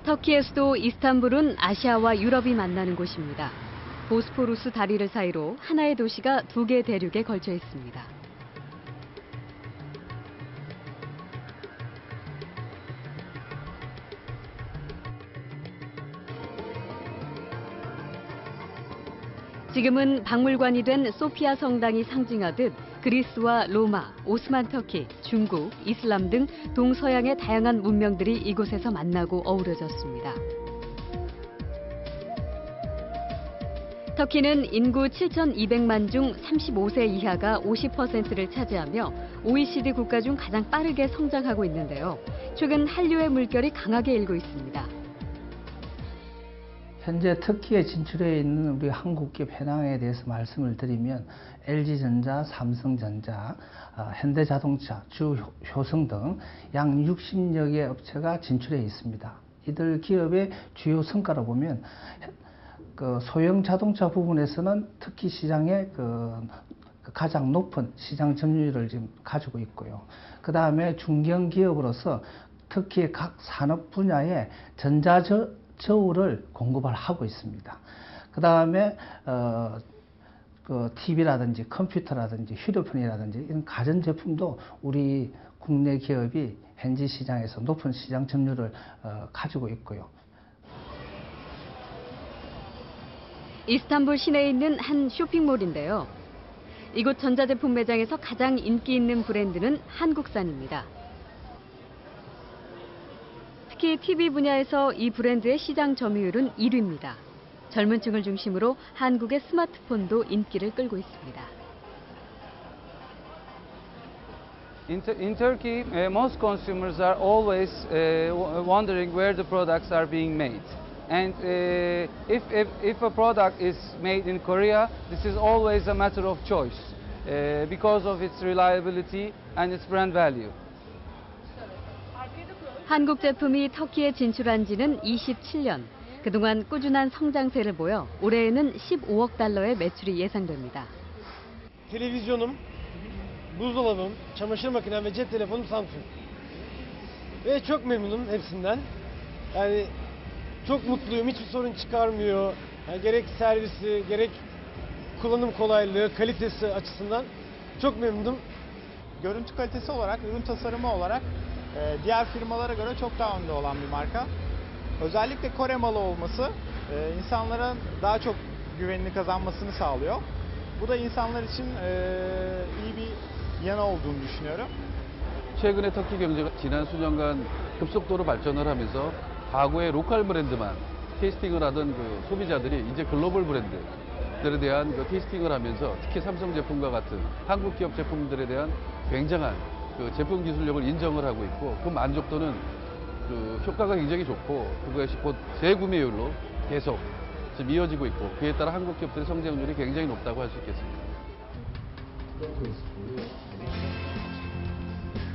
터키의 수도 이스탄불은 아시아와 유럽이 만나는 곳입니다. 보스포루스 다리를 사이로 하나의 도시가 두 개 대륙에 걸쳐 있습니다. 지금은 박물관이 된 소피아 성당이 상징하듯 그리스와 로마, 오스만 터키, 중국, 이슬람 등 동서양의 다양한 문명들이 이곳에서 만나고 어우러졌습니다. 터키는 인구 7,200만 중 35세 이하가 50%를 차지하며 OECD 국가 중 가장 빠르게 성장하고 있는데요. 최근 한류의 물결이 강하게 일고 있습니다. 현재 터키에 진출해 있는 우리 한국기업 현황에 대해서 말씀을 드리면 LG전자, 삼성전자, 현대자동차, 주효성 등 약 60여 개 업체가 진출해 있습니다. 이들 기업의 주요 성과로 보면 소형 자동차 부분에서는 터키 시장의 가장 높은 시장 점유율을 지금 가지고 있고요. 그 다음에 중견 기업으로서 터키의 각 산업 분야에 전자저울을 공급을 하고 있습니다. 그 다음에 TV라든지 컴퓨터라든지 휴대폰이라든지 이런 가전제품도 우리 국내 기업이 현지 시장에서 높은 시장 점유율을 가지고 있고요. 이스탄불 시내에 있는 한 쇼핑몰인데요. 이곳 전자제품 매장에서 가장 인기 있는 브랜드는 한국산입니다. 특히 TV 분야에서 이 브랜드의 시장 점유율은 1위입니다. 젊은 층을 중심으로 한국의 스마트폰도 인기를 끌고 있습니다. In Turkey, most consumers are always wondering where the products are being made. And if a product is made in Korea, this is always a matter of choice because of its reliability and its brand value. 한국 제품이 터키에 진출한 지는 27년. 그동안 꾸준한 성장세를 보여 올해에는 15억 달러의 매출이 예상됩니다. Televizyonum, buzdolabım, çamaşır makinem ve cep telefonum Samsung. Ve çok memnunum hepsinden. Yani çok mutluyum, hiçbir sorun çıkarmıyor. Yani gerek servisi, gerek kullanım kolaylığı, kalitesi açısından çok memnunum. Görüntü kalitesi olarak, ürün tasarımı olarak diğer firmalara göre çok daha önde olan bir marka. Özellikle Kore malı olması insanların daha çok güvenini kazanmasını sağlıyor. Bu da insanlar için iyi bir yanı olduğunu düşünüyorum. 최근에 터키 경제가 지난 수년간 급속도로 발전을 하면서 과거의 로컬 브랜드만 테이스팅을 하던 소비자들이 이제 글로벌 브랜드들에 대한 테이스팅을 하면서 특히 삼성 제품과 같은 한국 기업 제품들에 대한 굉장한 제품 기술력을 인정을 하고 있고 그 만족도는 효과가 굉장히 좋고 그것이 곧 재구매율로 계속 지금 이어지고 있고 그에 따라 한국 기업들의 성장률이 굉장히 높다고 할 수 있겠습니다.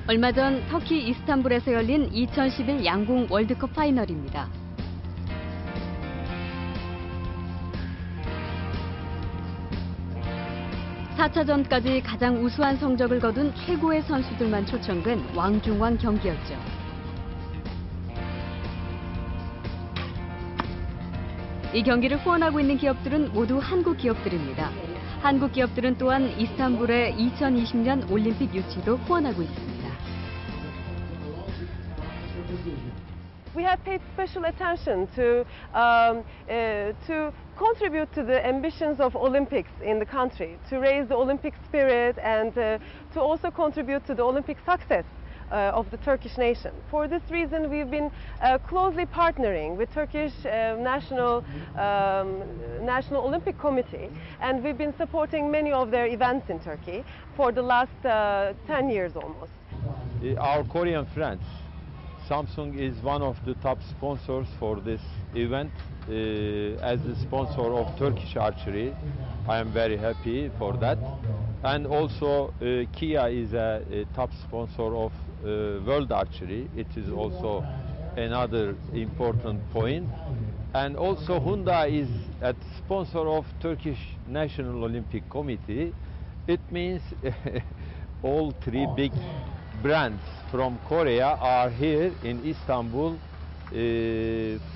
얼마 전 터키 이스탄불에서 열린 2011 양궁 월드컵 파이널입니다. (4차전까지) 가장 우수한 성적을 거둔 최고의 선수들만 초청된 왕중왕 경기였죠. 이 경기를 후원하고 있는 기업들은 모두 한국 기업들입니다. 한국 기업들은 또한 이스탄불의 2020년 올림픽 유치도 후원하고 있습니다. We have paid special attention to contribute to the ambitions of Olympics in the country, to raise the Olympic spirit and to also contribute to the Olympic success of the Turkish nation. For this reason, we've been closely partnering with Turkish National Olympic Committee, and we've been supporting many of their events in Turkey for the last 10 years almost. Our Korean friends, Samsung is one of the top sponsors for this event. As the sponsor of Turkish archery, I am very happy for that. And also Kia is a top sponsor of World Archery. It is also another important point. And also Hyundai is a sponsor of Turkish National Olympic Committee. It means all three big brands from Korea are here in Istanbul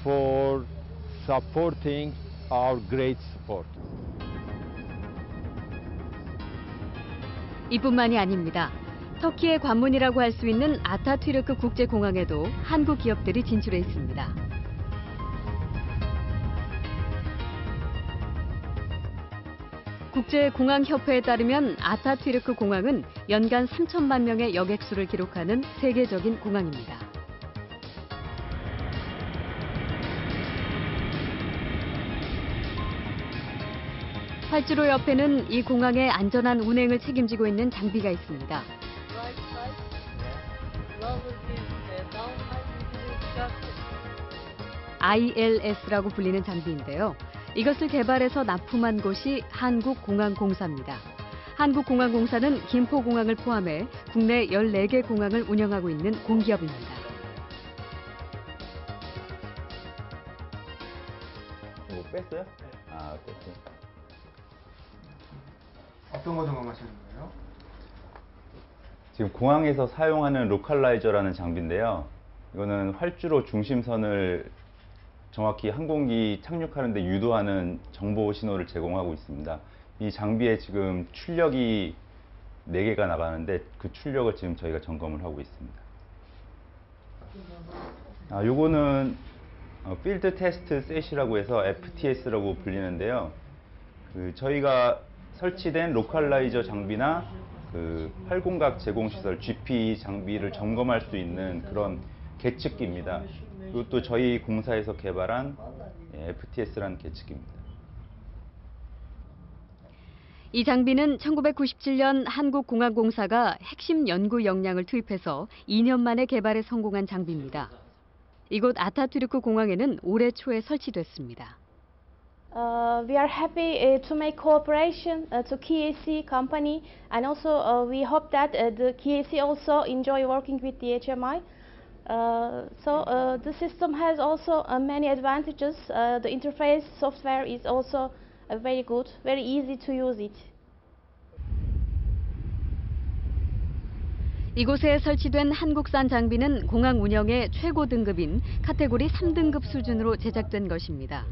for supporting our great sport. 이뿐만이 아닙니다. 터키의 관문이라고 할 수 있는 아타튀르크 국제공항에도 한국 기업들이 진출해 있습니다. 국제공항협회에 따르면 아타튀르크 공항은 연간 3천만 명의 여객수를 기록하는 세계적인 공항입니다. 활주로 옆에는 이 공항의 안전한 운행을 책임지고 있는 장비가 있습니다. ILS라고 불리는 장비인데요. 이것을 개발해서 납품한 곳이 한국공항공사입니다. 한국공항공사는 김포공항을 포함해 국내 14개 공항을 운영하고 있는 공기업입니다. 이거 뺐어요? 아, 뺐어요. 어떤 거 점검하시는 거예요? 지금 공항에서 사용하는 로컬라이저라는 장비인데요. 이거는 활주로 중심선을 정확히 항공기 착륙하는 데 유도하는 정보 신호를 제공하고 있습니다. 이 장비에 지금 출력이 4개가 나가는데 그 출력을 지금 저희가 점검을 하고 있습니다. 요거는 필드 테스트 셋이라고 해서 FTS라고 불리는데요. 저희가 설치된 로컬라이저 장비나 활공각 제공시설 GP 장비를 점검할 수 있는 그런 계측기입니다. 이것도 저희 공사에서 개발한 FTS라는 계측기입니다. 이 장비는 1997년 한국공항공사가 핵심 연구 역량을 투입해서 2년 만에 개발에 성공한 장비입니다. 이곳 아타튀르크 공항에는 올해 초에 설치됐습니다. We are happy to make cooperation to KAC company, and also we hope that the KAC also enjoy working with the HMI. The system has also many advantages. The interface software is also very good, very easy to use it. 이곳에 설치된 한국산 장비는 공항 운영의 최고 등급인 카테고리 3등급 수준으로 제작된 것입니다.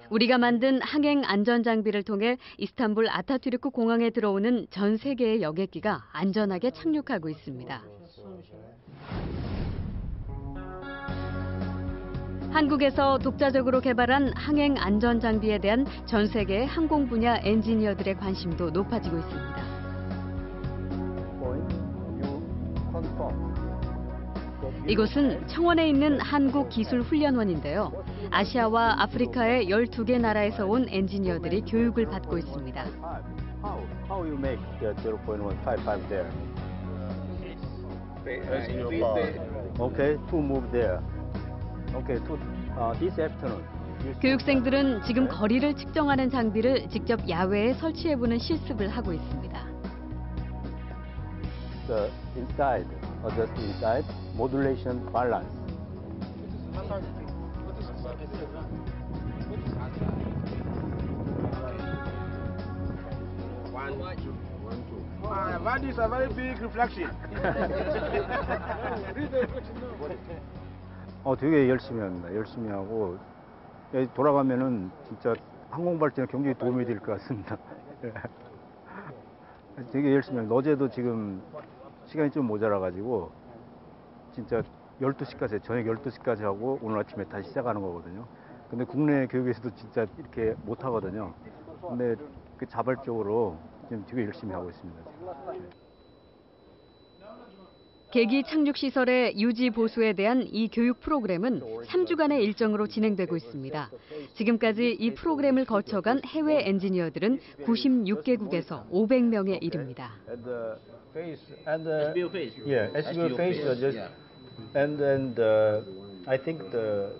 우리가 만든 항행 안전 장비를 통해 이스탄불 아타튀르크 공항에 들어오는 전 세계의 여객기가 안전하게 착륙하고 있습니다. 한국에서 독자적으로 개발한 항행 안전 장비에 대한 전 세계 항공 분야 엔지니어들의 관심도 높아지고 있습니다. 이곳은 청원에 있는 한국기술훈련원인데요. 아시아와 아프리카의 12개 나라에서 온 엔지니어들이 교육을 받고 있습니다. How you make the 0.155 there? Okay, to move there. Okay, to this afternoon. 교육생들은 지금 거리를 측정하는 장비를 직접 야외에 설치해보는 실습을 하고 있습니다. The inside, just inside, modulation balance. That is a very big reflection. 되게 열심히 합니다. 열심히 하고 돌아가면은 진짜 항공 발전에 굉장히 도움이 될 것 같습니다. 되게 열심히 합니다. 어제도 지금 시간이 좀 모자라가지고 진짜 12시까지, 저녁 12시까지 하고 오늘 아침에 다시 시작하는 거거든요. 근데 국내 교육에서도 진짜 이렇게 못 하거든요. 근데 자발적으로 지금 되게 열심히 하고 있습니다. 계기 착륙 시설의 유지 보수에 대한 이 교육 프로그램은 3주간의 일정으로 진행되고 있습니다. 지금까지 이 프로그램을 거쳐간 해외 엔지니어들은 96개국에서 500명에 이릅니다. I think the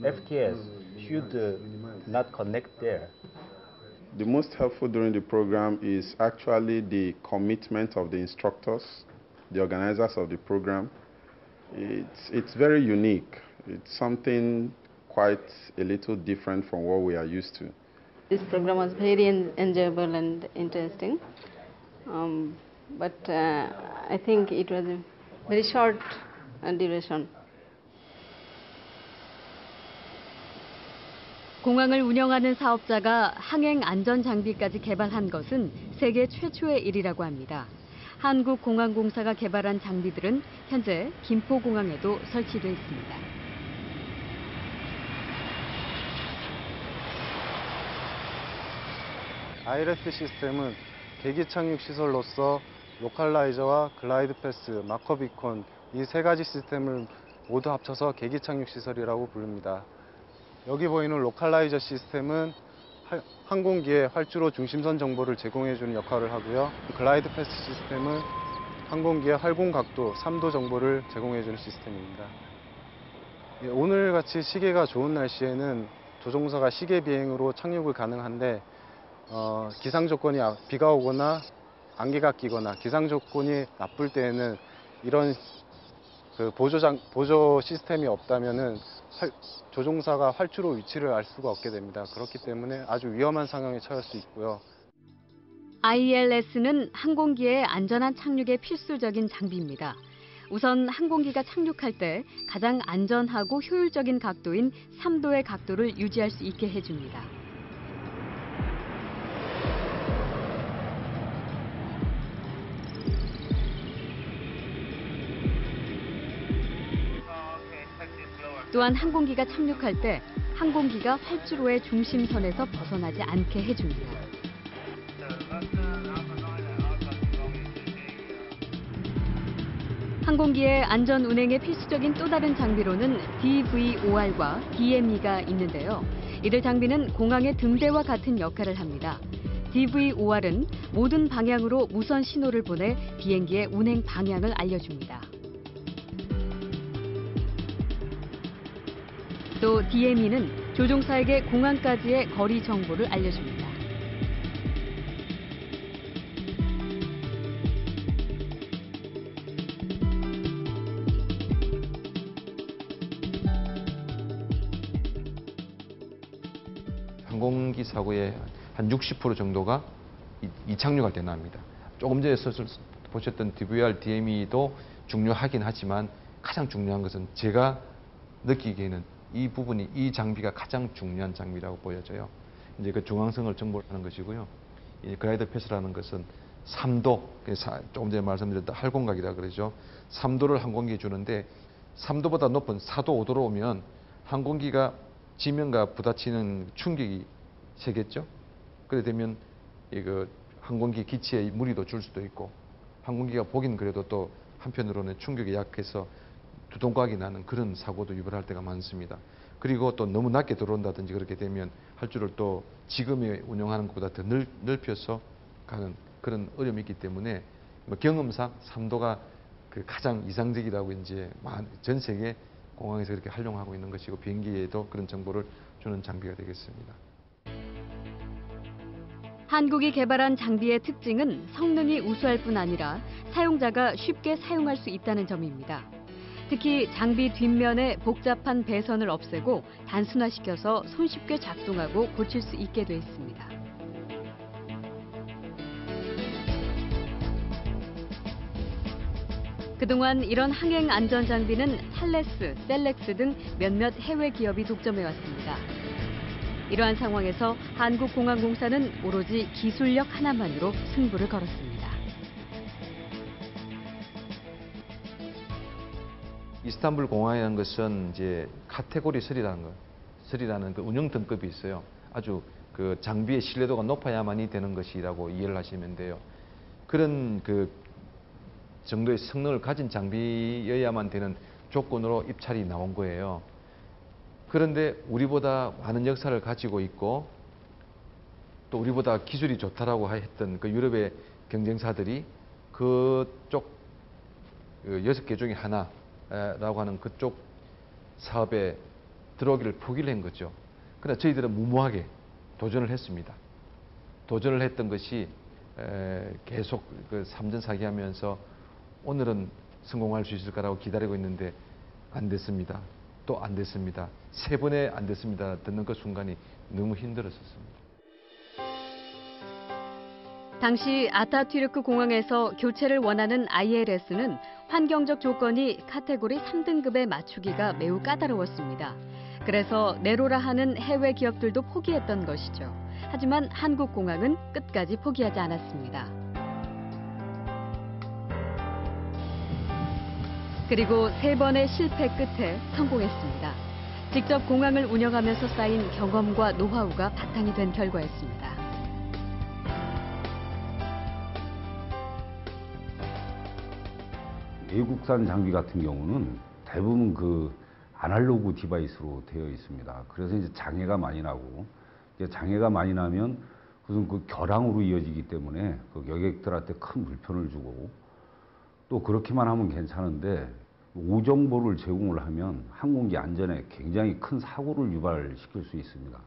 FTS should not connect there. The most helpful during the program is actually the commitment of the instructors, the organizers of the program. It's very unique. It's something quite a little different from what we are used to. This program was very enjoyable and interesting. but I think it was a very short duration. 공항을 운영하는 사업자가 항행 안전 장비까지 개발한 것은 세계 최초의 일이라고 합니다. 한국공항공사가 개발한 장비들은 현재 김포공항에도 설치돼 있습니다. ILS 시스템은 계기 착륙 시설로서 로컬라이저와 글라이드 패스, 마커 비콘 이 세 가지 시스템을 모두 합쳐서 계기 착륙 시설이라고 부릅니다. 여기 보이는 로컬라이저 시스템은 항공기의 활주로 중심선 정보를 제공해주는 역할을 하고요. 글라이드 패스 시스템은 항공기의 활공 각도, 3도 정보를 제공해주는 시스템입니다. 오늘같이 시계가 좋은 날씨에는 조종사가 시계 비행으로 착륙을 가능한데 기상 조건이 비가 오거나 안개가 끼거나 기상 조건이 나쁠 때에는 이런 보조 시스템이 없다면은 조종사가 활주로 위치를 알 수가 없게 됩니다. 그렇기 때문에 아주 위험한 상황에 처할 수 있고요. ILS는 항공기의 안전한 착륙에 필수적인 장비입니다. 우선 항공기가 착륙할 때 가장 안전하고 효율적인 각도인 3도의 각도를 유지할 수 있게 해줍니다. 또한 항공기가 착륙할 때 항공기가 활주로의 중심선에서 벗어나지 않게 해줍니다. 항공기의 안전 운행에 필수적인 또 다른 장비로는 DVOR과 DME가 있는데요. 이들 장비는 공항의 등대와 같은 역할을 합니다. DVOR은 모든 방향으로 무선 신호를 보내 비행기의 운행 방향을 알려줍니다. 또 DME는 조종사에게 공항까지의 거리 정보를 알려줍니다. 항공기 사고의 한 60% 정도가 이착륙할 때 납니다. 조금 전에 보셨던 DVR, DME도 중요하긴 하지만 가장 중요한 것은 제가 느끼기에는 이 장비가 가장 중요한 장비라고 보여져요. 이제 그 중앙성을 정보하는 것이고요. 이 글라이드 패스라는 것은 3도, 조금 전에 말씀드렸던 활공각이라 그러죠. 3도를 항공기에 주는데 3도보다 높은 4도, 5도로 오면 항공기가 지면과 부딪히는 충격이 세겠죠. 그래 되면 항공기 기체에 무리도 줄 수도 있고 항공기가 보긴 그래도 또 한편으로는 충격이 약해서 두동각이 나는 그런 사고도 유발할 때가 많습니다. 그리고 또 너무 낮게 들어온다든지 그렇게 되면 활주로를 또 지금에 운영하는 것보다 더 넓혀서 가는 그런 어려움이 있기 때문에 경험상 3도가 가장 이상적이라고 이제 전 세계 공항에서 그렇게 활용하고 있는 것이고 비행기에도 그런 정보를 주는 장비가 되겠습니다. 한국이 개발한 장비의 특징은 성능이 우수할 뿐 아니라 사용자가 쉽게 사용할 수 있다는 점입니다. 특히 장비 뒷면의 복잡한 배선을 없애고 단순화시켜서 손쉽게 작동하고 고칠 수 있게 돼 있습니다. 그동안 이런 항행 안전 장비는 탈레스, 셀렉스 등 몇몇 해외 기업이 독점해왔습니다. 이러한 상황에서 한국공항공사는 오로지 기술력 하나만으로 승부를 걸었습니다. 이스탄불 공항이라는 것은 이제 카테고리 3라는 그 운영 등급이 있어요. 아주 그 장비의 신뢰도가 높아야만이 되는 것이라고 이해를 하시면 돼요. 그런 그 정도의 성능을 가진 장비여야만 되는 조건으로 입찰이 나온 거예요. 그런데 우리보다 많은 역사를 가지고 있고 또 우리보다 기술이 좋다라고 했던 그 유럽의 경쟁사들이 그쪽 6개 중에 하나라고 하는 그쪽 사업에 들어오기를 포기를 한 거죠. 그러나 저희들은 무모하게 도전을 했습니다. 도전을 했던 것이 계속 그 3전 4기 하면서 오늘은 성공할 수 있을까라고 기다리고 있는데 안 됐습니다. 또 안 됐습니다. 3번에 안 됐습니다. 듣는 그 순간이 너무 힘들었었습니다. 당시 아타튀르크 공항에서 교체를 원하는 ILS는 환경적 조건이 카테고리 3등급에 맞추기가 매우 까다로웠습니다. 그래서 내로라 하는 해외 기업들도 포기했던 것이죠. 하지만 한국공항은 끝까지 포기하지 않았습니다. 그리고 3번의 실패 끝에 성공했습니다. 직접 공항을 운영하면서 쌓인 경험과 노하우가 바탕이 된 결과였습니다. 외국산 장비 같은 경우는 대부분 그 아날로그 디바이스로 되어 있습니다. 그래서 이제 장애가 많이 나고, 이제 장애가 많이 나면 무슨 그 결항으로 이어지기 때문에 그 여객들한테 큰 불편을 주고, 또 그렇게만 하면 괜찮은데 오정보를 제공을 하면 항공기 안전에 굉장히 큰 사고를 유발시킬 수 있습니다.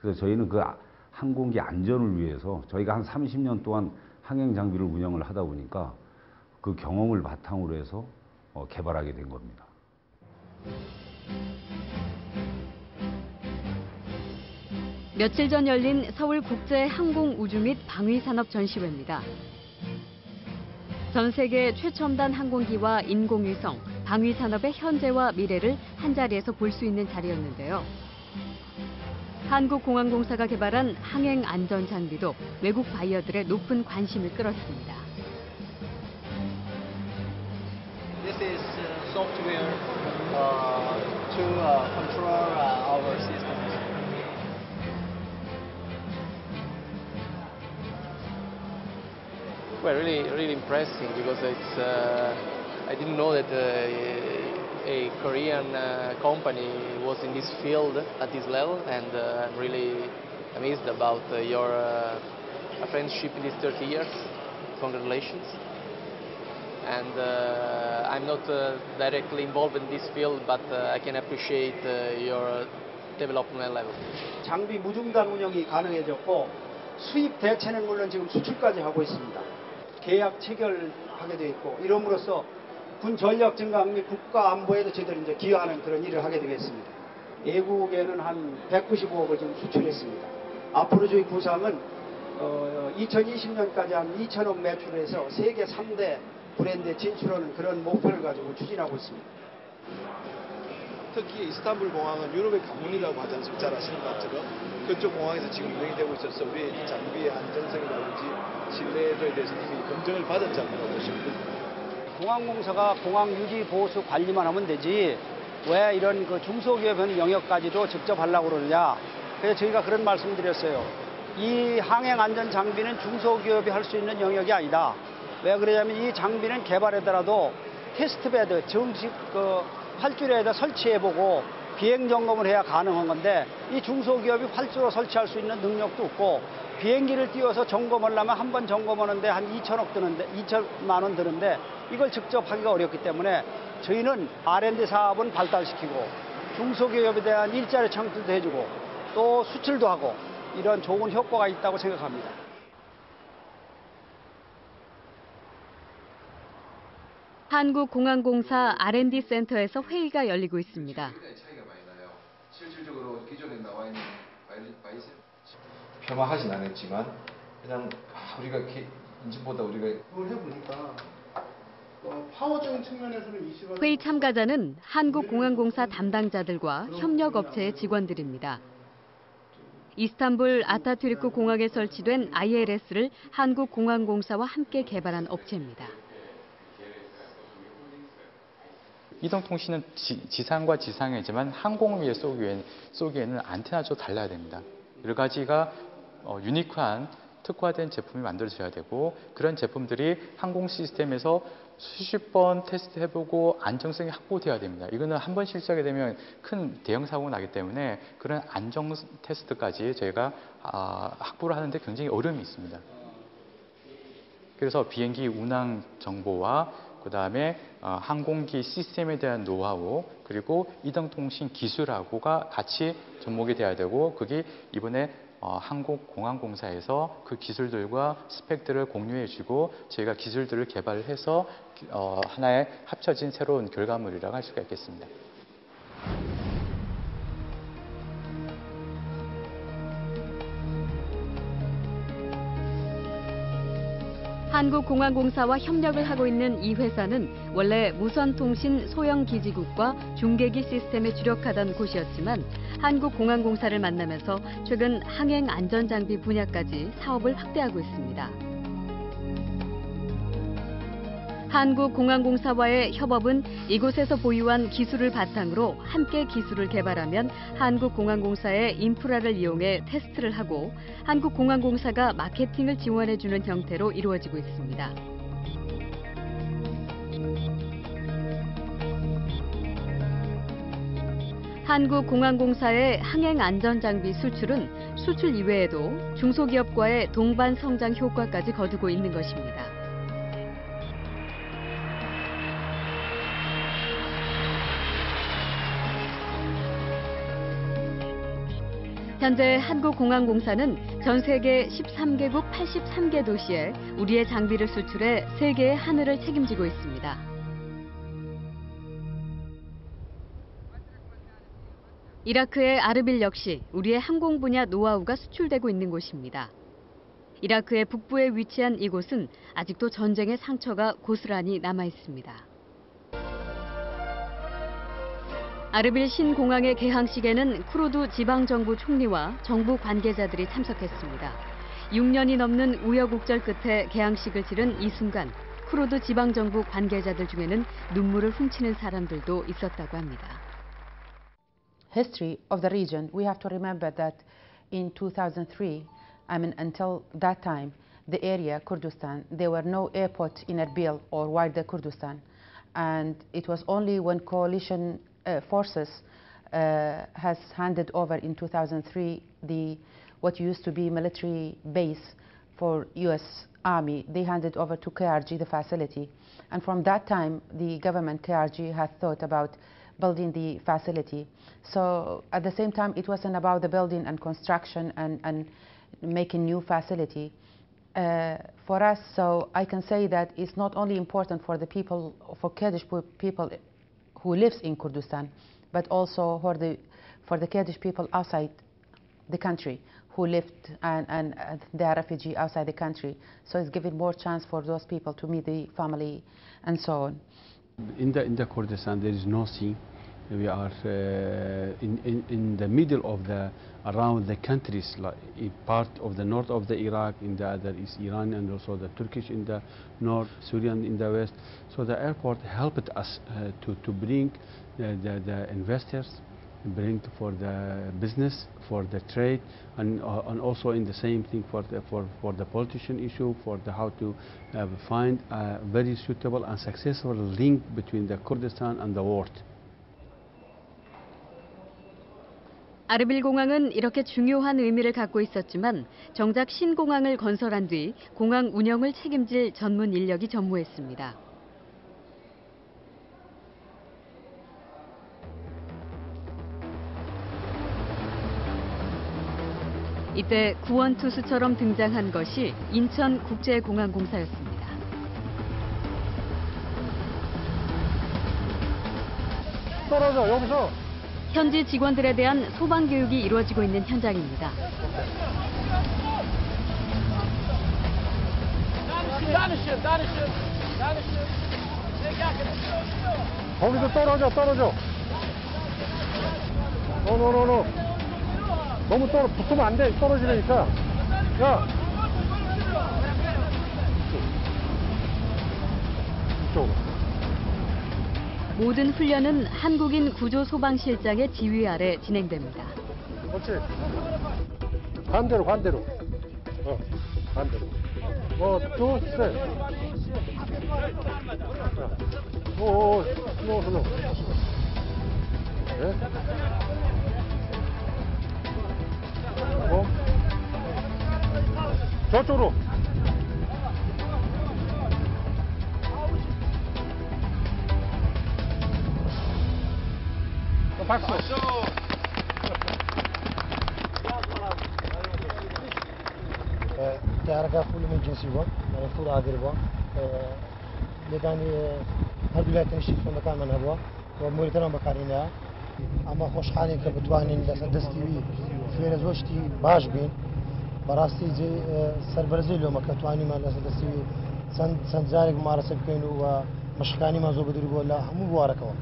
그래서 저희는 그 항공기 안전을 위해서 저희가 한 30년 동안 항행 장비를 운영을 하다 보니까 그 경험을 바탕으로 해서 개발하게 된 겁니다. 며칠 전 열린 서울국제항공우주 및 방위산업 전시회입니다. 전 세계 최첨단 항공기와 인공위성, 방위산업의 현재와 미래를 한자리에서 볼 수 있는 자리였는데요. 한국공항공사가 개발한 항행 안전 장비도 외국 바이어들의 높은 관심을 끌었습니다. This is software to control our systems. Well, really impressive because it's. I didn't know that a Korean company was in this field at this level, and I'm really amazed about your friendship in these 30 years. Congratulations. And I'm not directly involved in this field, but I can appreciate your development level. 장비 무중단 운영이 가능해졌고 수입 대체는 물론 지금 수출까지 하고 있습니다. 계약 체결하게 돼 있고 이름으로써 군 전력 증강 및 국가 안보에도 저희들이 이제 기여하는 그런 일을 하게 되겠습니다. 외국에는 한 195억을 지금 수출했습니다. 앞으로 저희 구상은 2020년까지 한 2천억 매출해서 세계 3대 브랜드에 진출하는 그런 목표를 가지고 추진하고 있습니다. 특히 이스탄불 공항은 유럽의 가문이라고 하지 않습니까? 잘 아시는 것처럼 그쪽 공항에서 지금 운영이 되고 있어서 우리 장비의 안전성이라든지 신뢰도에 대해서 이미 검증을 받은 장비라고 보시면 됩니다. 공항공사가 공항 유지 보수 관리만 하면 되지 왜 이런 그 중소기업 영역까지도 직접 하려고 그러느냐. 그래서 저희가 그런 말씀드렸어요. 이 항행 안전 장비는 중소기업이 할 수 있는 영역이 아니다. 왜 그러냐면 이 장비는 개발하더라도 테스트베드 정식 그 활주로에다 설치해보고 비행 점검을 해야 가능한 건데 이 중소기업이 활주로 설치할 수 있는 능력도 없고 비행기를 띄워서 점검하려면 한 번 점검하는데 한 2천억 드는데 2천만 원 드는데 이걸 직접 하기가 어렵기 때문에 저희는 R&D 사업은 발달시키고 중소기업에 대한 일자리 창출도 해주고 또 수출도 하고 이런 좋은 효과가 있다고 생각합니다. 한국공항공사 R&D 센터에서 회의가 열리고 있습니다. 실질적으로 기존에 나와 있는 바이스 폄하하진 않았지만 그냥 우리가 인증보다 우리가 그걸 해보니까 파워적인 측면에서는 이슈가 회의 참가자는 한국공항공사 담당자들과 협력업체의 직원들입니다. 이스탄불 아타튀르크 공항에 설치된 ILS를 한국공항공사와 함께 개발한 업체입니다. 이동통신은 지상과 지상이지만 항공을 위해 쏘기에는 안테나가 좀 달라야 됩니다. 여러 가지가 유니크한 특화된 제품이 만들어져야 되고 그런 제품들이 항공 시스템에서 수십 번 테스트해보고 안정성이 확보돼야 됩니다. 이거는 한 번 실수하게 되면 큰 대형 사고가 나기 때문에 그런 안정 테스트까지 저희가 확보를 하는데 굉장히 어려움이 있습니다. 그래서 비행기 운항 정보와 그다음에 항공기 시스템에 대한 노하우 그리고 이동통신 기술하고가 같이 접목이 돼야 되고 그게 이번에 한국공항공사에서 그 기술들과 스펙들을 공유해 주고 저희가 기술들을 개발해서 하나의 합쳐진 새로운 결과물이라고 할 수가 있겠습니다. 한국공항공사와 협력을 하고 있는 이 회사는 원래 무선통신 소형기지국과 중계기 시스템에 주력하던 곳이었지만 한국공항공사를 만나면서 최근 항행안전장비 분야까지 사업을 확대하고 있습니다. 한국공항공사와의 협업은 이곳에서 보유한 기술을 바탕으로 함께 기술을 개발하면 한국공항공사의 인프라를 이용해 테스트를 하고 한국공항공사가 마케팅을 지원해주는 형태로 이루어지고 있습니다. 한국공항공사의 항행안전장비 수출은 수출 이외에도 중소기업과의 동반 성장 효과까지 거두고 있는 것입니다. 현재 한국공항공사는 전 세계 13개국 83개 도시에 우리의 장비를 수출해 세계의 하늘을 책임지고 있습니다. 이라크의 아르빌 역시 우리의 항공 분야 노하우가 수출되고 있는 곳입니다. 이라크의 북부에 위치한 이곳은 아직도 전쟁의 상처가 고스란히 남아 있습니다. 아르빌 신공항의 개항식에는 쿠르드 지방정부 총리와 정부 관계자들이 참석했습니다. 6년이 넘는 우여곡절 끝에 개항식을 치른 이 순간 쿠르드 지방정부 관계자들 중에는 눈물을 훔치는 사람들도 있었다고 합니다. History of the region, we have to remember that in 2003, until that time, the area Kurdistan, there were no airport in Erbil or wider Kurdistan, and it was only when coalition forces has handed over in 2003 what used to be military base for U.S. Army. They handed over to KRG the facility, and from that time the government KRG had thought about building the facility. So at the same time it wasn't about the building and construction and making new facility. For us, so I can say that it's not only important for the people, for Kurdish people who lives in Kurdistan, but also for the Kurdish people outside the country who lived and they are refugee outside the country. So it's giving more chance for those people to meet the family and so on. In the Kurdistan there is nothing. We are in the middle of around the countries, like in part of the north of the Iraq, in the other is Iran, and also the Turkish in the north, Syrian in the west. So the airport helped us to bring the investors, bring for the business, for the trade, and also in the same thing for the politician issue, for how to find a very suitable and successful link between the Kurdistan and the world. 아르빌 공항은 이렇게 중요한 의미를 갖고 있었지만 정작 신공항을 건설한 뒤 공항 운영을 책임질 전문 인력이 전무했습니다. 이때 구원투수처럼 등장한 것이 인천국제공항공사였습니다. 떨어져, 여기서. 현지 직원들에 대한 소방 교육이 이루어지고 있는 현장입니다. 거기서 떨어져. 노. 너무 붙으면 안 돼. 떨어지니까. 야. 이쪽으로. 모든 훈련은 한국인 구조소방실장의 지휘 아래 진행됩니다. 그렇지. 반대로. 반대로. 둘, 셋. 슬로우. 네. 저쪽으로. 박수. تعرف فول من جنسي بوا يعني فول عادي بوا لداني هر بلاد نشيط في مكان من هوا وموريتنا بكارينا اما خوش حالي كبتوانين دستي في رزوشتي باش بين براستي زي سربرزي لو مكتواني ما دستي سنجارێک مارەسە بکەین و مەشقەکانی مان زۆر بەدروست بووە لە هەموو بوارەکەوە.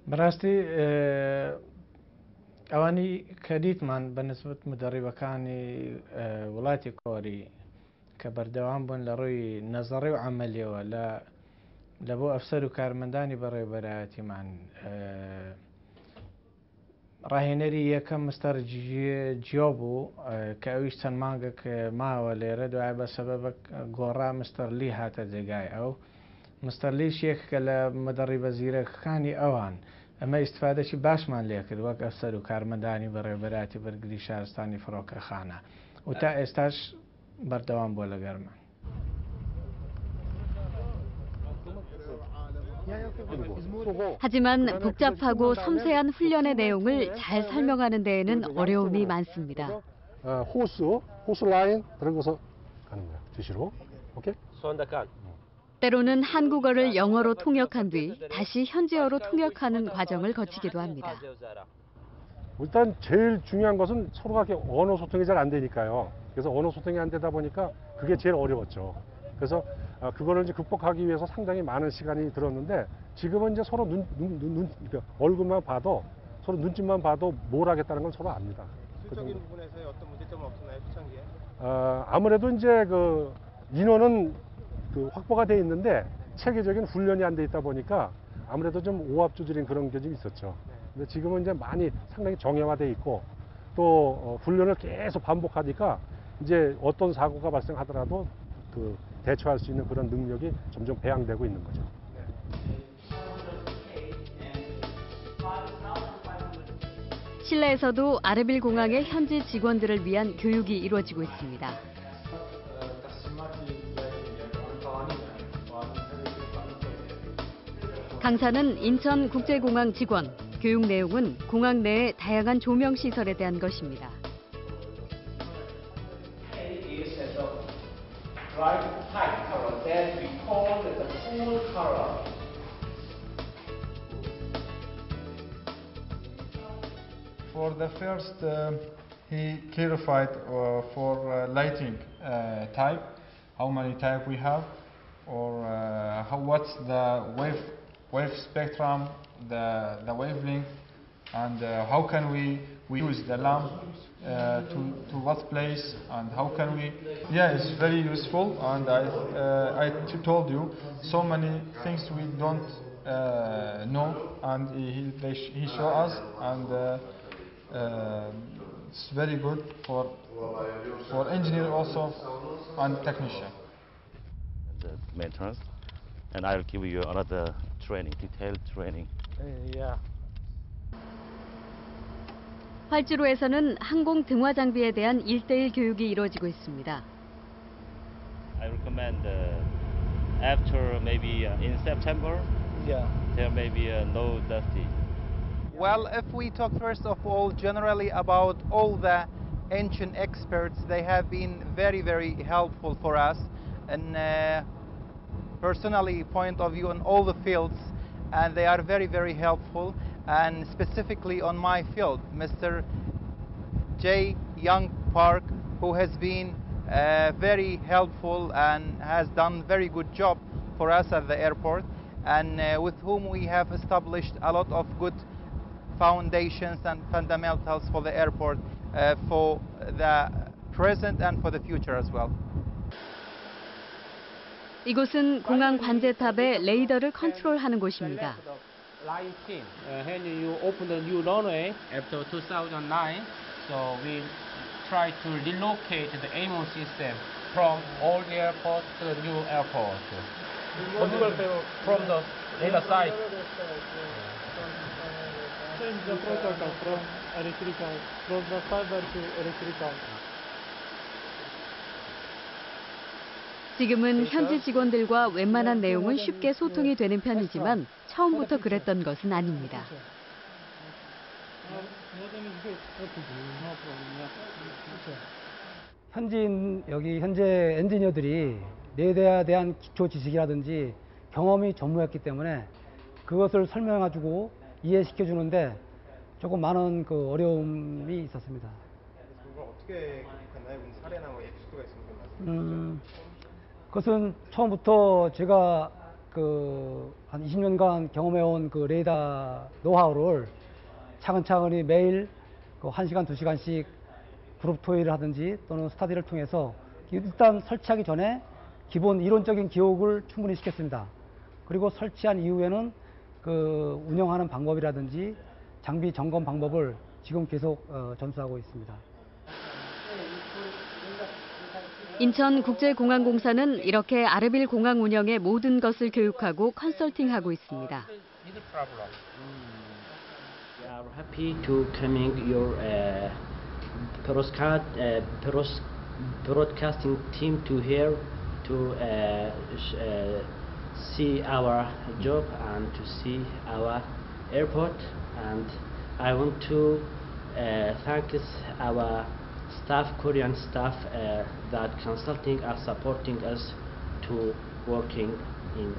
بەڕاستی ئەوانی کە دیتمان بەنسبەت مدەڕیبەکانی وڵاتی کۆری کە بەردەوام بوون لە ڕووی نەزەڕی و عەمەلیەوە لە بۆ ئەفسەر و کارمەندانی بەڕێوەبەرایەتیمان ڕاهێنەری یەکەم مستەر جیۆ بوو کە ئەویش چەند مانگێک ماوە لێرە دوای بە سەبەبە گۆڕا مستەر لی هاتە جێگای ئەو مستەر لیش یەکێکە لە مدەڕی بەزیرەکانی ئەوان ئەمە ئیستفادەی باشمان لێ کرد وەک ئەفسەر و کارمەندانی بەڕێوەبەراتی بەرگری شارستانی فڕۆکەخانە و تا ئێستاش بەردەوام بۆ لەگەرمان. 하지만 복잡하고 섬세한 훈련의 내용을 잘 설명하는 데에는 어려움이 많습니다. 호수 라인 들어가서 가는 거야. 주시로. 오케이? 때로는 한국어를 영어로 통역한 뒤 다시 현지어로 통역하는 과정을 거치기도 합니다. 일단 제일 중요한 것은 서로가 이렇게 언어 소통이 잘 안 되니까요. 그래서 언어 소통이 안 되다 보니까 그게 제일 어려웠죠. 그래서 그거를 이제 극복하기 위해서 상당히 많은 시간이 들었는데 지금은 이제 서로 그러니까 얼굴만 봐도 서로 눈짓만 봐도 뭘 하겠다는 건 서로 압니다. 실적인 부분에서의 어떤 문제점은 없었나요, 초창기에? 아무래도 이제 그 인원은 그 확보가 돼 있는데 체계적인 훈련이 안 돼 있다 보니까 아무래도 좀 오합조절인 그런 게 좀 있었죠. 근데 지금은 이제 많이 상당히 정형화돼 있고 또 훈련을 계속 반복하니까 이제 어떤 사고가 발생하더라도 그 대처할 수 있는 그런 능력이 점점 배양되고 있는 거죠. 실내에서도 아르빌 공항의 현지 직원들을 위한 교육이 이루어지고 있습니다. 강사는 인천국제공항 직원, 교육 내용은 공항 내의 다양한 조명 시설에 대한 것입니다. For the first, he clarified for lighting type, how many type we have, or what's the wave spectrum, the wavelength, and how can we use the lamp to what place, and how can we. Yeah, it's very useful, and I told you so many things we don't know, and he showed us, and it's very good for engineer also and technician. The maintenance, and I'll give you another training, detailed training. Yeah. 활주로에서는 항공 등화 장비에 대한 1:1 교육이 이루어지고 있습니다. I recommend after maybe in September. Yeah. There may be no dusty. Well, if we talk first of all generally about all the ancient experts, they have been very, very helpful for us, and personally point of view on all the fields, and they are very, very helpful, and specifically on my field, Mr. J. Young Park, who has been very helpful and has done very good job for us at the airport, and with whom we have established a lot of good foundations and fundamentals for the airport for the present and for the future as well. 이곳은 공항 관제탑의 레이더를 컨트롤하는 곳입니다. Line team. When you open the new runway after 2009, so we try to relocate the AMO system from old airport to the new airport. From the data side. Change the protocol from the fiber to electrical. 지금은 현지 직원들과 웬만한 내용은 쉽게 소통이 되는 편이지만 처음부터 그랬던 것은 아닙니다. 여기 현재 엔지니어들이 레이더에 대한 기초 지식이라든지 경험이 전무했기 때문에 그것을 설명해주고 이해시켜주는데 조금 많은 그 어려움이 있었습니다. 그걸 어떻게 했나요? 사례나 뭐 에피소드가 있으면 좀 말씀해 주시죠. 그것은 처음부터 제가 한 20년간 경험해온 그 레이더 노하우를 차근차근히 매일 1시간, 2시간씩 그룹 토의를 하든지 또는 스타디를 통해서 일단 설치하기 전에 기본 이론적인 기억을 충분히 시켰습니다. 그리고 설치한 이후에는 그 운영하는 방법이라든지 장비 점검 방법을 지금 계속 전수하고 있습니다. 인천국제공항공사는 이렇게 아르빌 공항 운영의 모든 것을 교육하고 컨설팅하고 있습니다. We are happy to coming your broadcasting team to here to see our job and to see our airport. And I want to thank our staff, Korean staff, that consulting are supporting us to working in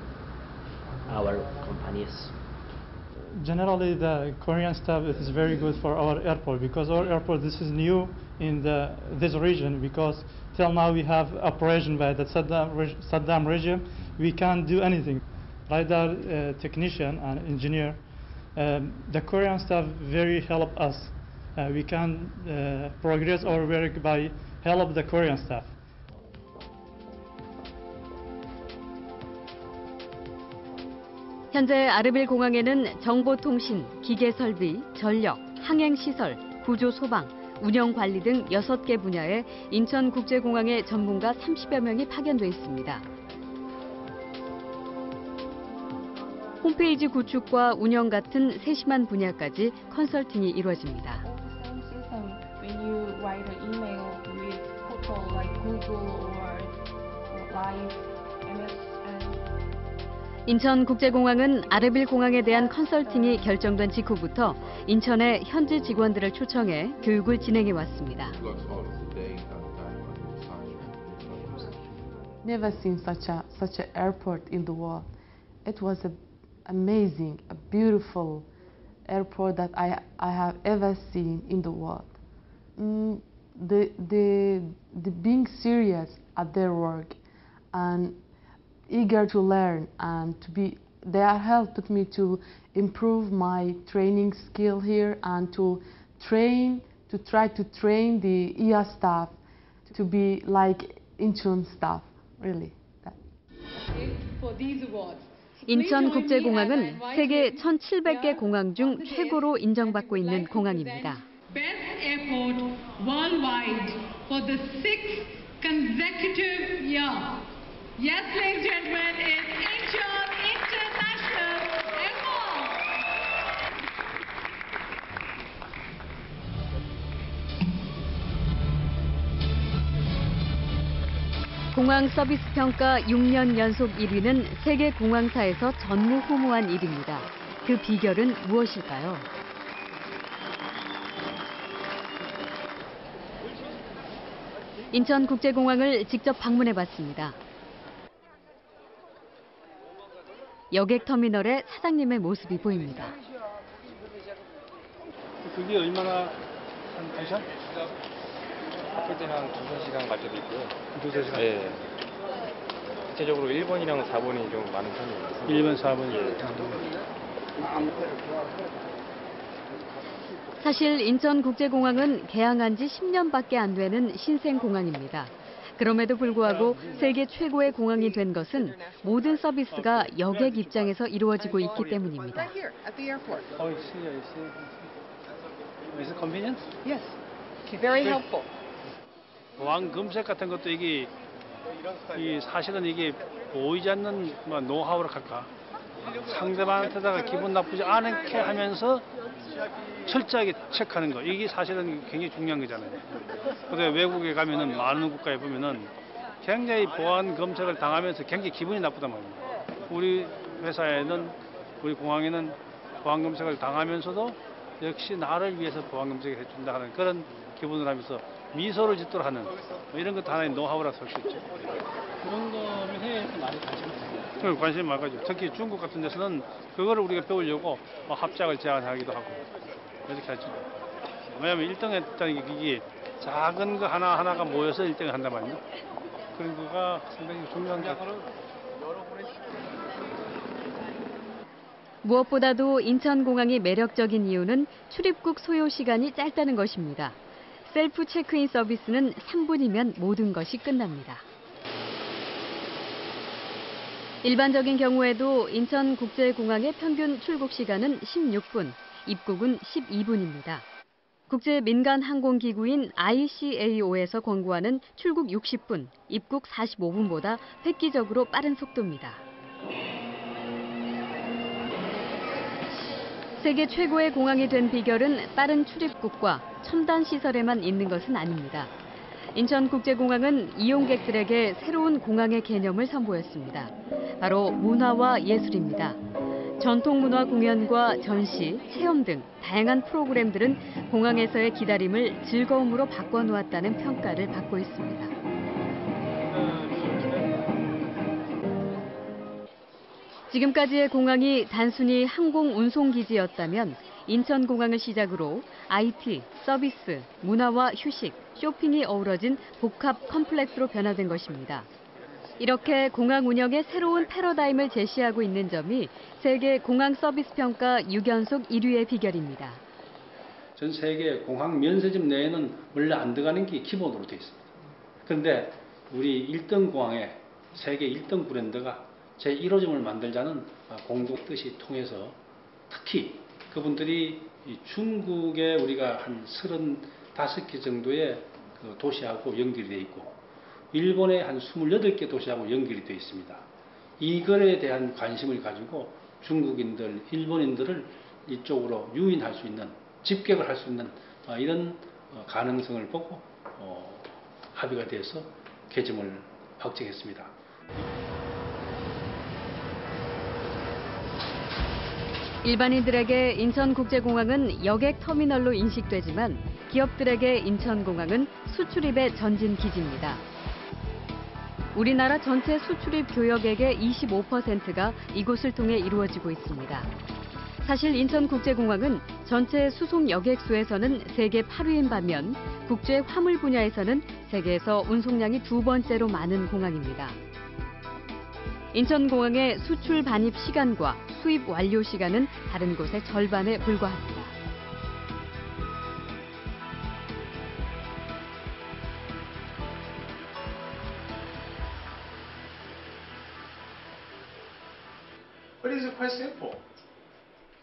our companies. Generally, the Korean staff is very good for our airport because our airport, this is new in this region because till now we have operation by the Saddam regime. We can't do anything. Radar technician and engineer, the Korean staff very help us. We can progress our work by help the Korean staff. 현재 아르빌 공항에는 정보통신, 기계설비, 전력, 항행시설, 구조소방, 운영관리 등 6개 분야에 인천국제공항의 전문가 30여 명이 파견돼 있습니다. 홈페이지 구축과 운영 같은 세심한 분야까지 컨설팅이 이루어집니다. When you write an email with portal like Google or Live, MSN. 인천국제공항은 아르빌 공항에 대한 컨설팅이 결정된 직후부터 인천에 현지 직원들을 초청해 교육을 진행해 왔습니다. Never seen such an airport in the world. It was amazing, a beautiful airport that I have ever seen in the world. The being serious at their work and eager to learn and they have helped me to improve my training skill here and to try to train the EA staff to be like Incheon staff, really. For these awards. 인천국제공항은 세계 1,700개 공항 중 최고로 인정받고 있는 공항입니다. Best airport worldwide for the 6th consecutive year. Yes, ladies and gentlemen, it's Incheon International Airport. 공항 서비스 평가 6년 연속 1위는 세계 공항사에서 전무후무한 일입니다. 그 비결은 무엇일까요? 인천국제공항을 직접 방문해 봤습니다. 여객터미널의 사장님의 모습이 보입니다. 그게 얼마나 한 2시간? 할 때는 한 2-3시간 갈 때도 있고요. 2-3시간? 네. 대체적으로 1번이랑 4번이 좀 많은 편이에요. 1번, 4번이. 예. 사실 인천국제공항은 개항한 지 10년밖에 안 되는 신생공항입니다. 그럼에도 불구하고 세계 최고의 공항이 된 것은 모든 서비스가 여객 입장에서 이루어지고 있기 때문입니다. Is it convenient? Yes. Very helpful. 왕 검색 같은 것도 이게 사실은 이게 보이지 않는 노하우라 할까. 상대방한테다가 기분 나쁘지 않게 하면서 철저하게 체크하는 거. 이게 사실은 굉장히 중요한 거잖아요. 근데 외국에 가면은 많은 국가에 보면은 굉장히 보안 검색을 당하면서 굉장히 기분이 나쁘단 말이에요. 우리 회사에는 우리 공항에는 보안 검색을 당하면서도 역시 나를 위해서 보안 검색을 해준다 하는 그런 기분을 하면서 미소를 짓도록 하는 이런 것도 하나의 노하우라서 할 수 있죠. 그런 거는 해외에서 많이 관심이 있어요. 관심이 많아가지고 특히 중국 같은 데서는 그거를 우리가 배우려고 합작을 제안하기도 하고 이렇게 하죠. 왜냐하면 1등 했다는 게 이게 작은 거 하나하나가 모여서 1등을 한단 말이에요. 그런 거가 상당히 중요한 것 같아요. 무엇보다도 인천공항이 매력적인 이유는 출입국 소요 시간이 짧다는 것입니다. 셀프 체크인 서비스는 3분이면 모든 것이 끝납니다. 일반적인 경우에도 인천국제공항의 평균 출국 시간은 16분, 입국은 12분입니다. 국제 민간 항공기구인 ICAO에서 권고하는 출국 60분, 입국 45분보다 획기적으로 빠른 속도입니다. 세계 최고의 공항이 된 비결은 빠른 출입국과 첨단 시설에만 있는 것은 아닙니다. 인천국제공항은 이용객들에게 새로운 공항의 개념을 선보였습니다. 바로 문화와 예술입니다. 전통 문화 공연과 전시, 체험 등 다양한 프로그램들은 공항에서의 기다림을 즐거움으로 바꿔놓았다는 평가를 받고 있습니다. 지금까지의 공항이 단순히 항공 운송기지였다면 인천공항을 시작으로 IT, 서비스, 문화와 휴식, 쇼핑이 어우러진 복합 컴플렉스로 변화된 것입니다. 이렇게 공항 운영의 새로운 패러다임을 제시하고 있는 점이 세계 공항 서비스 평가 6연속 1위의 비결입니다. 전 세계 공항 면세점 내에는 원래 안 들어가는 게 기본으로 되어 있습니다. 그런데 우리 1등 공항에 세계 1등 브랜드가 제1호점을 만들자는 공동 뜻이 통해서 특히 그분들이 중국에 우리가 한 35개 정도의 도시하고 연결이 되어 있고 일본의 한 28개 도시하고 연결이 되어 있습니다. 이거에 대한 관심을 가지고 중국인들, 일본인들을 이쪽으로 유인할 수 있는, 집객을 할 수 있는 이런 가능성을 보고 합의가 돼서 개점을 확정했습니다. 일반인들에게 인천국제공항은 여객 터미널로 인식되지만 기업들에게 인천공항은 수출입의 전진 기지입니다. 우리나라 전체 수출입 교역액의 25%가 이곳을 통해 이루어지고 있습니다. 사실 인천국제공항은 전체 수송 여객 수에서는 세계 8위인 반면 국제 화물 분야에서는 세계에서 운송량이 2번째로 많은 공항입니다. 인천공항의 수출 반입 시간과 수입 완료 시간은 다른 곳의 절반에 불과합니다.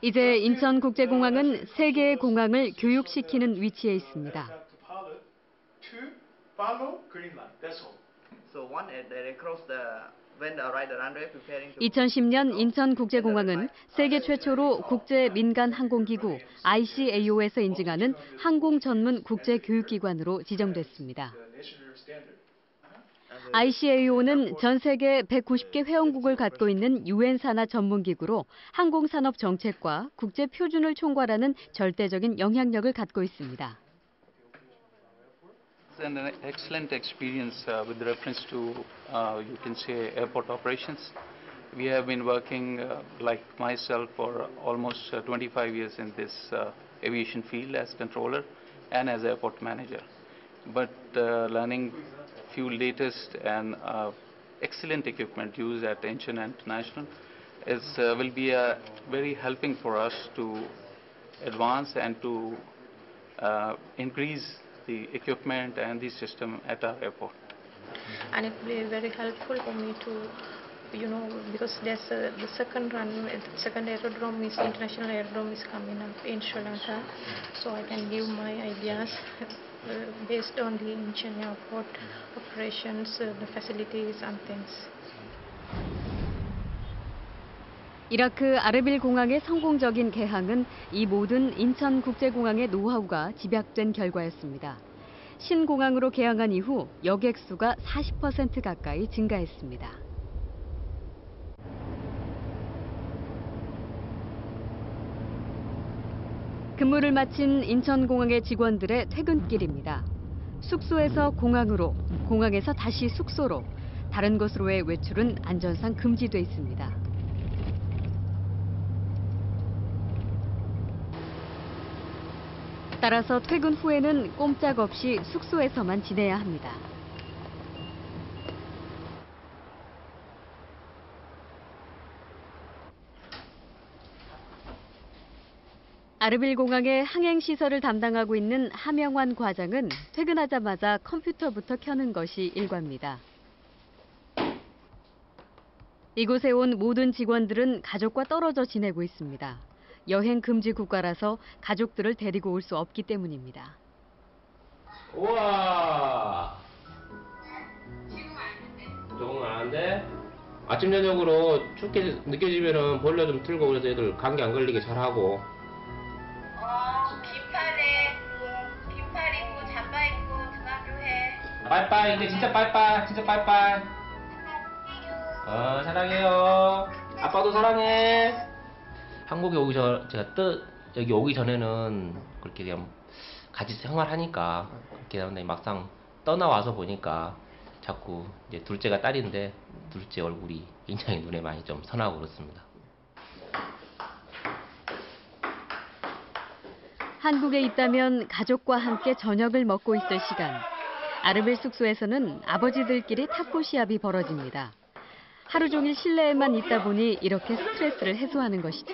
이제 인천국제공항은 세계의 공항을 교육시키는 위치에 있습니다. 2010년 인천국제공항은 세계 최초로 국제 민간 항공기구 ICAO에서 인증하는 항공 전문 국제 교육기관으로 지정됐습니다. ICAO는 전 세계 190개 회원국을 갖고 있는 UN 산하 전문기구로 항공산업 정책과 국제 표준을 총괄하는 절대적인 영향력을 갖고 있습니다. It's an excellent experience with reference to, you can say, airport operations. We have been working, like myself, for almost 25 years in this aviation field as controller and as airport manager. But learning few latest and excellent equipment used at Incheon International will be very helping for us to advance and to increase the equipment and the system at our airport. And it will be very helpful for me to, because there's the second aerodrome is international aerodrome is coming up in Sri Lanka, so I can give my ideas based on the Incheon airport operations, the facilities and things. 이라크 아르빌 공항의 성공적인 개항은 이 모든 인천국제공항의 노하우가 집약된 결과였습니다. 신공항으로 개항한 이후 여객 수가 40% 가까이 증가했습니다. 근무를 마친 인천공항의 직원들의 퇴근길입니다. 숙소에서 공항으로, 공항에서 다시 숙소로, 다른 곳으로의 외출은 안전상 금지돼 있습니다. 따라서 퇴근 후에는 꼼짝없이 숙소에서만 지내야 합니다. 아르빌 공항의 항행 시설을 담당하고 있는 하명환 과장은 퇴근하자마자 컴퓨터부터 켜는 것이 일과입니다. 이곳에 온 모든 직원들은 가족과 떨어져 지내고 있습니다. 여행 금지 국가라서 가족들을 데리고 올 수 없기 때문입니다. 우와. 적응 안 돼? 아침 저녁으로 춥게 느껴지면은 보일러 좀 틀고 그래서 애들 감기 안 걸리게 잘하고. 긴팔 입고 잠바 입고 등하교 해. 빠이빠이. 근데 진짜 빠이빠이. 진짜 빠이빠이. 사랑해요. 아빠도 사랑해. 한국에 오기 전 제가 여기 오기 전에는 그렇게 그냥 같이 생활하니까 그렇게 하는데 막상 떠나와서 보니까 자꾸 이제 둘째가 딸인데 둘째 얼굴이 굉장히 눈에 많이 좀 선하고 그렇습니다. 한국에 있다면 가족과 함께 저녁을 먹고 있을 시간. 아르빌 숙소에서는 아버지들끼리 탁구 시합이 벌어집니다. 하루 종일 실내에만 있다 보니 이렇게 스트레스를 해소하는 것이죠.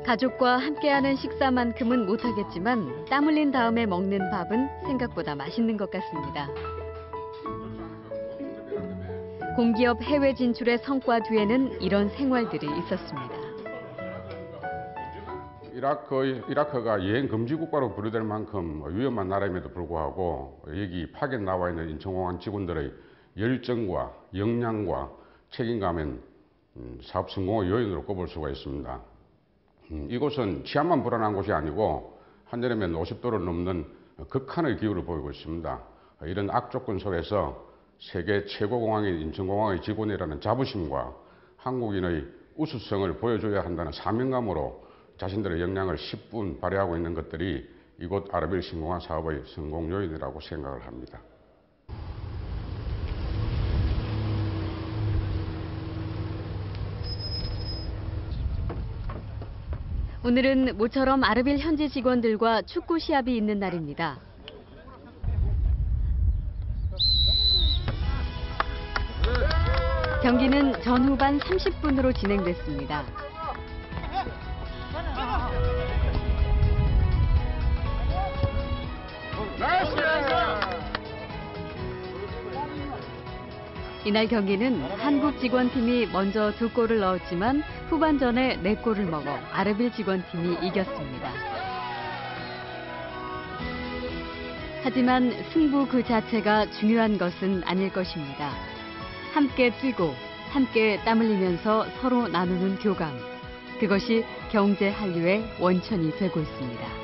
가족과 함께하는 식사만큼은 못하겠지만 땀 흘린 다음에 먹는 밥은 생각보다 맛있는 것 같습니다. 공기업 해외 진출의 성과 뒤에는 이런 생활들이 있었습니다. 이라크가 여행 금지 국가로 분류될 만큼 위험한 나라임에도 불구하고 여기 파견 나와 있는 인천공항 직원들의 열정과 역량과 책임감은 사업 성공의 요인으로 꼽을 수가 있습니다. 이곳은 치안만 불안한 곳이 아니고 한여름엔 50도를 넘는 극한의 기후를 보이고 있습니다. 이런 악조건 속에서 세계 최고 공항인 인천공항의 직원이라는 자부심과 한국인의 우수성을 보여줘야 한다는 사명감으로 자신들의 역량을 10분 발휘하고 있는 것들이 이곳 아르빌 신공항 사업의 성공 요인이라고 생각을 합니다. 오늘은 모처럼 아르빌 현지 직원들과 축구 시합이 있는 날입니다. 경기는 전후반 30분으로 진행됐습니다. 이날 경기는 한국 직원팀이 먼저 2골을 넣었지만 후반전에 4골을 먹어 아르빌 직원팀이 이겼습니다. 하지만 승부 그 자체가 중요한 것은 아닐 것입니다. 함께 뛰고 함께 땀 흘리면서 서로 나누는 교감. 그것이 경제 한류의 원천이 되고 있습니다.